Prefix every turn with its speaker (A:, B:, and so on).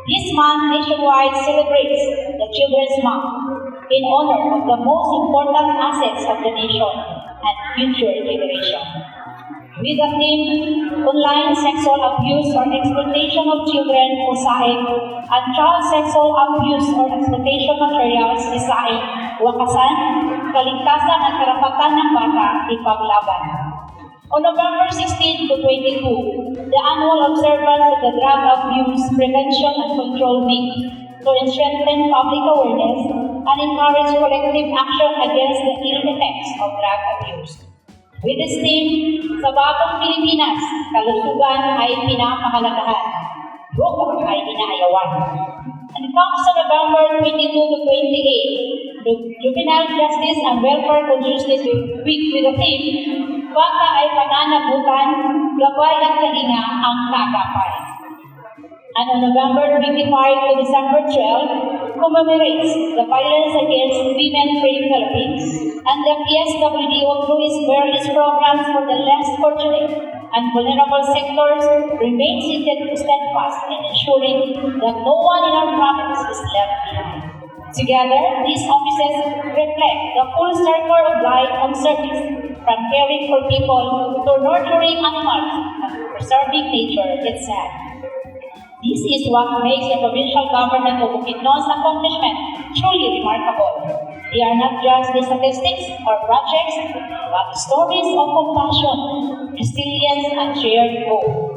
A: This month nationwide celebrates the Children's Month in honor of the most important assets of the nation and future generation. With the theme, Online Sexual Abuse or Exploitation of Children, USAID, and Child Sexual Abuse or Exploitation Materials, ISAID, Wakasan, Kaligtasan at Karapatan ng Bata, Ipaglaban. On November 16 to 22, the annual observance of the Drug Abuse Prevention and Control Week to strengthen public awareness and encourage collective action against the ill effects of drug abuse. With this theme, sa Bagong Pilipinas, kalusugan ay pinapahalagahan, drug ay inaayawan. And it comes to November 22 to 28, the Juvenile Justice and Welfare Consciousness Week with the theme, Bata ay pananagutan, gabay at kalinga ang kagapay. And on November 25 to December 12, commemorates the Violence Against Women Free Philippines and the PSWDO through its various programs for the less fortunate and vulnerable sectors remains steadfast in ensuring that no one in our province is left behind. Together, these offices reflect the full circle of life on service, from caring for people to nurturing animals and preserving nature itself. This is what makes the provincial government of Bukidnon's accomplishment truly remarkable. They are not just the statistics or projects, but stories of compassion, resilience, and shared hope.